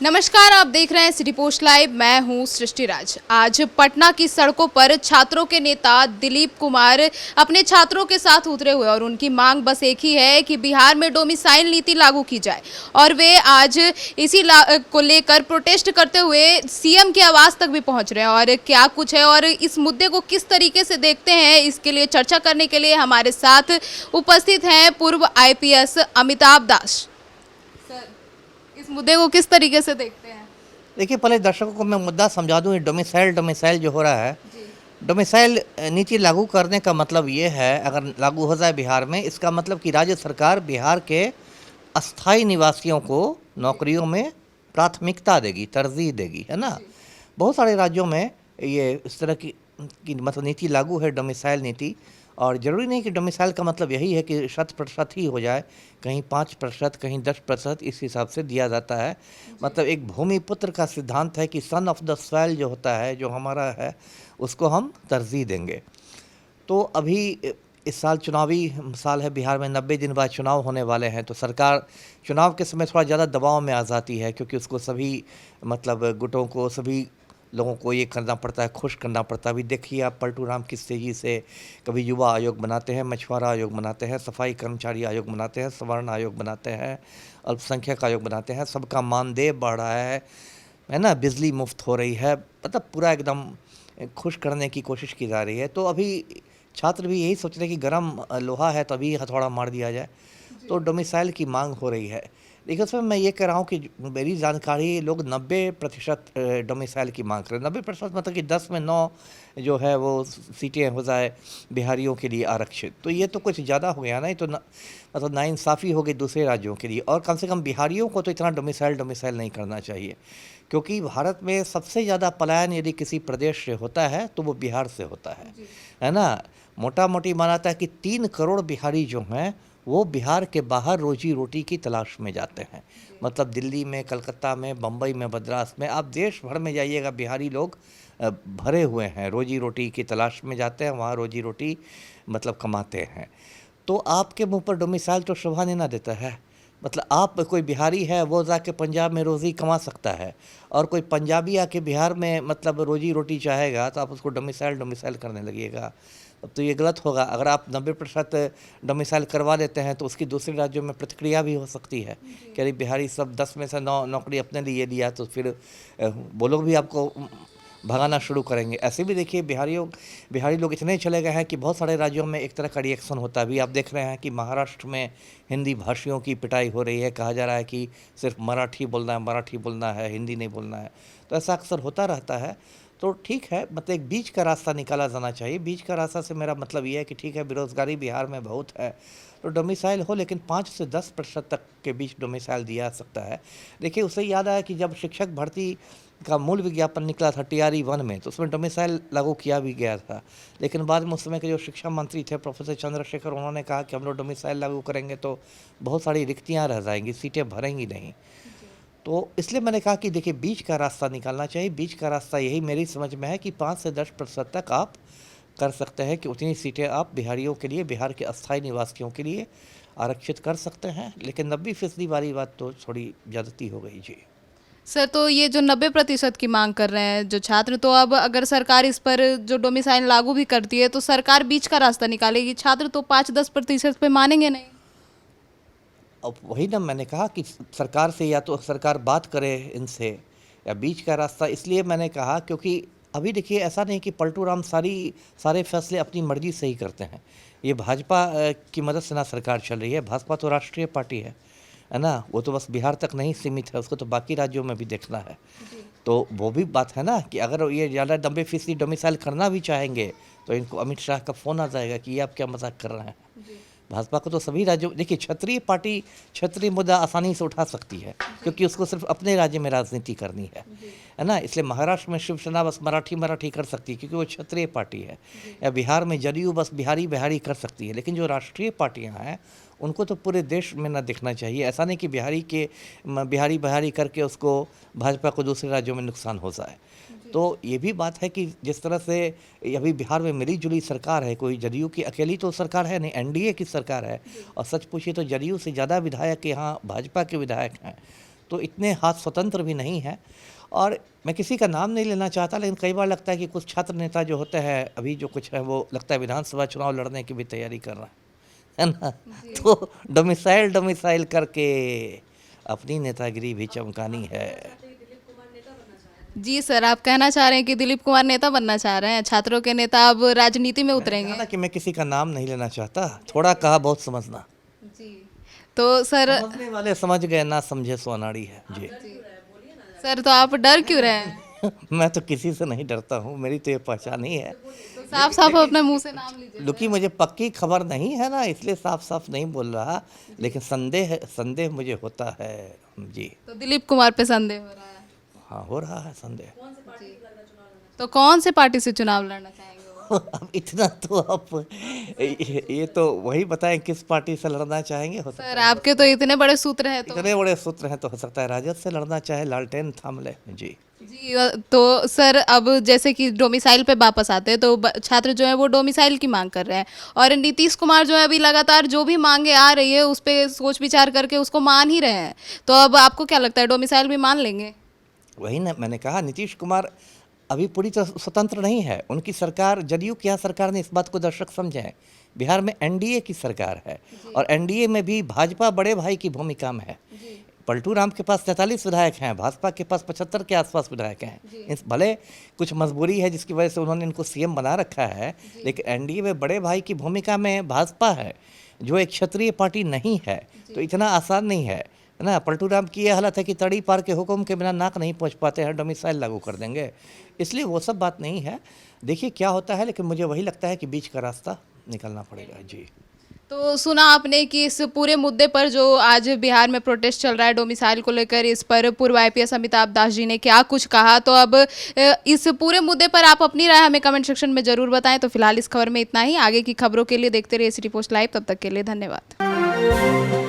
नमस्कार, आप देख रहे हैं सिटी पोस्ट लाइव। मैं हूं सृष्टि राज। आज पटना की सड़कों पर छात्रों के नेता दिलीप कुमार अपने छात्रों के साथ उतरे हुए और उनकी मांग बस एक ही है कि बिहार में डोमिसाइल नीति लागू की जाए। और वे आज इसी को लेकर प्रोटेस्ट करते हुए सीएम के आवास तक भी पहुंच रहे हैं। और क्या कुछ है और इस मुद्दे को किस तरीके से देखते हैं, इसके लिए चर्चा करने के लिए हमारे साथ उपस्थित हैं पूर्व आईपीएस अमिताभ दास। इस मुद्दे को किस तरीके से देखते हैं? देखिए, पहले दर्शकों को मैं मुद्दा समझा दूं। डोमिसाइल जो हो रहा है, डोमिसाइल नीति लागू करने का मतलब ये है, अगर लागू हो जाए बिहार में, इसका मतलब कि राज्य सरकार बिहार के अस्थाई निवासियों को नौकरियों में प्राथमिकता देगी, तरजीह देगी, है ना। बहुत सारे राज्यों में ये इस तरह की मतलब नीति लागू है, डोमिसाइल नीति। और ज़रूरी नहीं कि डोमिसाइल का मतलब यही है कि 100% ही हो जाए, कहीं 5%, कहीं 10%, इस हिसाब से दिया जाता है। मतलब एक भूमिपुत्र का सिद्धांत है कि सन ऑफ द सॉइल जो होता है, जो हमारा है, उसको हम तरजीह देंगे। तो अभी इस साल चुनावी साल है, बिहार में 90 दिन बाद चुनाव होने वाले हैं। तो सरकार चुनाव के समय थोड़ा ज़्यादा दबाव में आ जाती है, क्योंकि उसको सभी मतलब गुटों को, सभी लोगों को ये करना पड़ता है, खुश करना पड़ता है। अभी देखिए आप, पलटू राम किस तेज़ी से कभी युवा आयोग बनाते हैं, मछुआरा आयोग बनाते हैं, सफाई कर्मचारी आयोग बनाते हैं, सवर्ण आयोग बनाते हैं, अल्पसंख्यक आयोग बनाते हैं। सबका मानदेय बढ़ रहा है ना, बिजली मुफ्त हो रही है, मतलब पूरा एकदम खुश करने की कोशिश की जा रही है। तो अभी छात्र भी यही सोच रहे हैं कि गर्म लोहा है तो अभी हथौड़ा मार दिया जाए। तो डोमिसाइल की मांग हो रही है। देखिए, उसमें मैं ये कह रहा हूँ कि मेरी जानकारी, लोग 90% डोमिसाइल की मांग कर रहे हैं। 90% मतलब कि 10 में 9 जो है वो सीटें हो जाए बिहारियों के लिए आरक्षित। तो ये तो कुछ ज़्यादा हो गया ना। ये तो मतलब नाइंसाफ़ी हो गई दूसरे राज्यों के लिए। और कम से कम बिहारियों को तो इतना डोमिसाइल नहीं करना चाहिए, क्योंकि भारत में सबसे ज़्यादा पलायन यदि किसी प्रदेश से होता है तो वो बिहार से होता है ना। मोटा मोटी माना जाता है कि 3 करोड़ बिहारी जो हैं वो बिहार के बाहर रोजी रोटी की तलाश में जाते हैं। मतलब दिल्ली में, कलकत्ता में, बम्बई में, मद्रास में, आप देश भर में जाइएगा, बिहारी लोग भरे हुए हैं, रोजी रोटी की तलाश में जाते हैं, वहाँ रोजी रोटी मतलब कमाते हैं। तो आपके मुंह पर डोमिसाइल तो शोभा नहीं ना देता है। मतलब आप, कोई बिहारी है वो जाके पंजाब में रोज़ी कमा सकता है, और कोई पंजाबी आके बिहार में मतलब रोजी रोटी चाहेगा तो आप उसको डोमिसाइल करने लगिएगा। अब तो ये गलत होगा। अगर आप 90% डोमिसाइल करवा देते हैं तो उसकी दूसरे राज्यों में प्रतिक्रिया भी हो सकती है कि अरे बिहारी सब 10 में से 9 नौकरी अपने लिए लिया, तो फिर वो लोग भी आपको भगाना शुरू करेंगे। ऐसे भी देखिए, बिहारी लोग इतने चले गए हैं कि बहुत सारे राज्यों में एक तरह का रिएक्शन होता है। अभी आप देख रहे हैं कि महाराष्ट्र में हिंदी भाषियों की पिटाई हो रही है। कहा जा रहा है कि सिर्फ मराठी बोलना है, हिंदी नहीं बोलना है। तो ऐसा अक्सर होता रहता है। तो ठीक है, मतलब एक बीच का रास्ता निकाला जाना चाहिए। बीच का रास्ता से मेरा मतलब ये है कि ठीक है, बेरोज़गारी बिहार में बहुत है तो डोमिसाइल हो, लेकिन 5 से 10% तक के बीच डोमिसाइल दिया जा सकता है। देखिए, उससे याद आया कि जब शिक्षक भर्ती का मूल विज्ञापन निकला था TRE 1 में, तो उसमें डोमिसाइल लागू किया भी गया था। लेकिन बाद में उस समय के जो शिक्षा मंत्री थे प्रोफेसर चंद्रशेखर, उन्होंने कहा कि हम लोग डोमिसाइल लागू करेंगे तो बहुत सारी रिक्तियाँ रह जाएंगी, सीटें भरेंगी नहीं। तो इसलिए मैंने कहा कि देखिए, बीच का रास्ता निकालना चाहिए। बीच का रास्ता यही मेरी समझ में है कि 5 से 10% तक आप कर सकते हैं कि उतनी सीटें आप बिहारियों के लिए, बिहार के अस्थायी निवासियों के लिए आरक्षित कर सकते हैं। लेकिन 90% वाली बात तो थोड़ी ज़्यादती हो गई जी। सर, तो ये जो 90% की मांग कर रहे हैं जो छात्र, तो अब अगर सरकार इस पर जो डोमिसाइल लागू भी करती है तो सरकार बीच का रास्ता निकालेगी, छात्र तो 5-10% पे मानेंगे नहीं। अब वही ना मैंने कहा कि सरकार से या तो सरकार बात करे इनसे, या बीच का रास्ता। इसलिए मैंने कहा क्योंकि अभी देखिए, ऐसा नहीं कि पलटू राम सारे फैसले अपनी मर्जी से ही करते हैं। ये भाजपा की मदद से ना सरकार चल रही है। भाजपा तो राष्ट्रीय पार्टी है ना। वो तो बस बिहार तक नहीं सीमित है, उसको तो बाकी राज्यों में भी देखना है। तो वो भी बात है ना कि अगर ये ज़्यादा 90% डोमिसाइल करना भी चाहेंगे तो इनको अमित शाह का फ़ोन आ जाएगा कि ये आप क्या मजाक कर रहे हैं। भाजपा को तो सभी राज्यों, देखिए, क्षत्रिय पार्टी क्षत्रिय मुद्दा आसानी से उठा सकती है, क्योंकि उसको सिर्फ अपने राज्य में राजनीति करनी है ना। इसलिए महाराष्ट्र में शिवसेना बस मराठी कर सकती है, क्योंकि वो क्षत्रिय पार्टी है। या बिहार में जदयू बस बिहारी कर सकती है। लेकिन जो राष्ट्रीय पार्टियां हैं उनको तो पूरे देश में ना दिखना चाहिए। ऐसा नहीं कि बिहारी करके उसको, भाजपा को दूसरे राज्यों में नुकसान हो जाए। तो ये भी बात है कि जिस तरह से अभी बिहार में मिली जुली सरकार है, कोई जदयू की अकेली तो सरकार है नहीं, NDA की सरकार है। और सच पूछिए तो जदयू से ज़्यादा विधायक यहाँ भाजपा के विधायक हैं। तो इतने हाथ स्वतंत्र भी नहीं है। और मैं किसी का नाम नहीं लेना चाहता, लेकिन कई बार लगता है कि कुछ छात्र नेता जो होते हैं अभी जो कुछ है वो लगता है विधानसभा चुनाव लड़ने की भी तैयारी कर रहा है ना। तो डोमिसाइल करके अपनी नेतागिरी भी चमकानी है। जी सर, आप कहना चाह रहे हैं कि दिलीप कुमार नेता बनना चाह रहे हैं, छात्रों के नेता अब राजनीति में उतरेंगे। कहा ना कि मैं किसी का नाम नहीं लेना चाहता, थोड़ा कहा बहुत समझना। जी, तो सर समझने वाले समझ गए, ना समझे सो अनाड़ी है। जी सर, तो आप डर क्यों रहे हैं? मैं तो किसी से नहीं डरता हूँ, मेरी तो ये पहचान ही है। तो साफ साफ अपने मुंह से नाम लीजिए। लुकी मुझे पक्की खबर नहीं है ना, इसलिए साफ साफ नहीं बोल रहा, लेकिन संदेह मुझे होता है। जी तो दिलीप कुमार पे संदेह हो रहा है। हाँ, हो रहा है संदेह। तो कौन से पार्टी से चुनाव लड़ना चाहेंगे वो? अब इतना तो आप ये तो वही बताएं किस पार्टी से लड़ना चाहेंगे। हो सकता सर, आपके तो इतने बड़े सूत्र हैं। तो इतने बड़े सूत्र हैं तो हो सकता है राजद से लड़ना चाहे, लालटेन थाम ले। जी जी, तो सर अब जैसे कि डोमिसाइल पे वापस आते हैं तो छात्र जो है वो डोमिसाइल की मांग कर रहे हैं, और नीतीश कुमार जो है अभी लगातार जो भी मांगे आ रही है उस पर सोच विचार करके उसको मान ही रहे हैं। तो अब आपको क्या लगता है, डोमिसाइल भी मान लेंगे? वही ना मैंने कहा, नीतीश कुमार अभी पूरी तरह स्वतंत्र नहीं है। उनकी सरकार, जदयू की यहाँ सरकार ने, इस बात को दर्शक समझें, बिहार में एनडीए की सरकार है और एनडीए में भी भाजपा बड़े भाई की भूमिका में है। पलटू राम के पास 43 विधायक हैं, भाजपा के पास 75 के आसपास विधायक हैं। इस भले कुछ मजबूरी है जिसकी वजह से उन्होंने इनको सीएम बना रखा है, लेकिन एनडीए में बड़े भाई की भूमिका में भाजपा है जो एक क्षत्रिय पार्टी नहीं है। तो इतना आसान नहीं है ना। पलटू राम की ये हालत है कि तड़ी पार के हुक्म के बिना नाक नहीं पहुंच पाते हैं, डोमिसाइल लागू कर देंगे। इसलिए वो सब बात नहीं है, देखिए क्या होता है। लेकिन मुझे वही लगता है कि बीच का रास्ता निकलना पड़ेगा। जी, तो सुना आपने कि इस पूरे मुद्दे पर जो आज बिहार में प्रोटेस्ट चल रहा है डोमिसाइल को लेकर, इस पर पूर्व आईपीएस अमिताभ दास जी ने क्या कुछ कहा। तो अब इस पूरे मुद्दे पर आप अपनी राय हमें कमेंट सेक्शन में जरूर बताएं। तो फिलहाल इस खबर में इतना ही। आगे की खबरों के लिए देखते रहिए सिटी पोस्ट लाइव। तब तक के लिए धन्यवाद।